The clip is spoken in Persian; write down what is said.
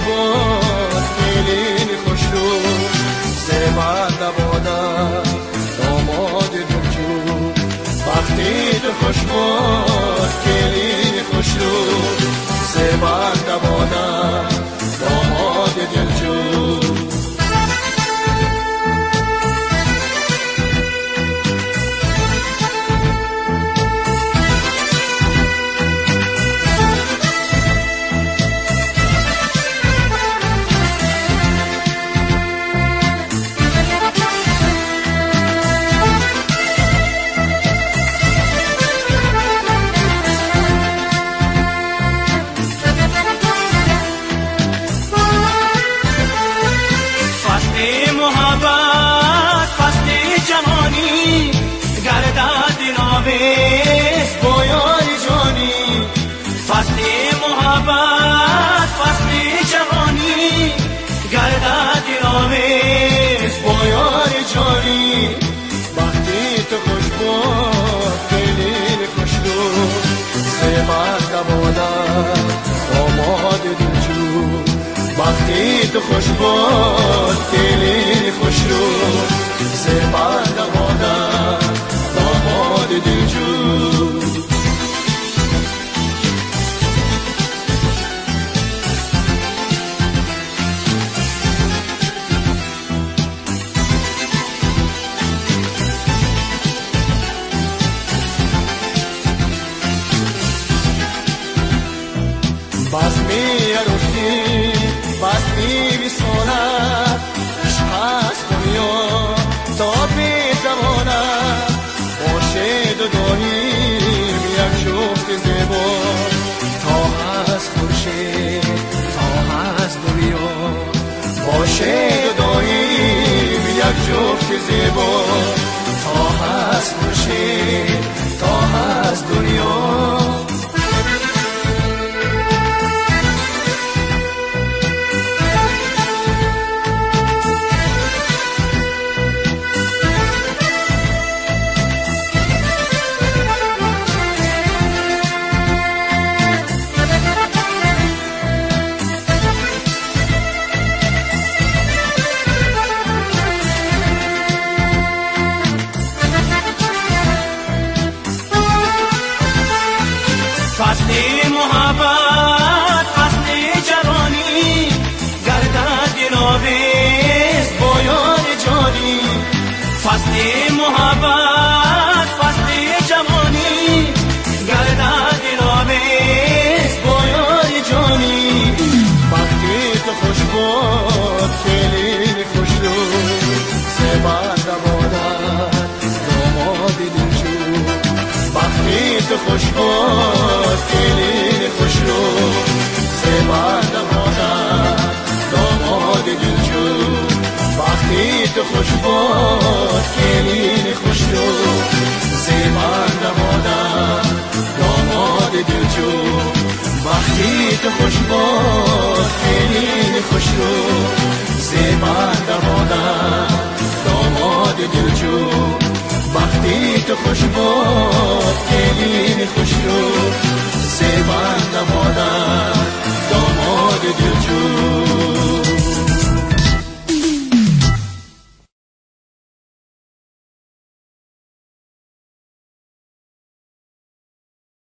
باد خیلی خوش رو زبر نبادم داماد دلجو وقتی تو خوش باد خیلی خوش رو زبر نبادم داماد دلجو فصل محبت فصل جوانی گردد آمیز بایار جانی وقتی تو خوش باد خیلی خوش رو زبر نبادم داماد دلجو وقتی تو خوش باد خیلی خوش رو زبر نبادم داماد دلجو بزمی عروسی بزمی بیسانت عشق هست دنیا تا بی زمانت باشه داریم یک جفت زیبا تا هست خورشید تا هست دنیا باشه داریم یک جفت زیبا تا هست خورشید تا هست دنیا فصل محبت فصل جوانی گردد آمیز بایار جانی فصل محبت فصل جوانی گردد آمیز بایار جانی وقتی تو خوش باد خیلی خوش رو زبر نبادم داماد دلجو وقتی تو خوش باد خیلی خوش رو زبر نبادم داماد دلجو وقتی تو خوش باد خیلی خوش رو زبر نبادم داماد دلجو وقتی تو خوش باد خیلی خوش رو زبر نبادم داماد دلجو وقتی تو خوش باد خیلی خوش رو زبر نبادم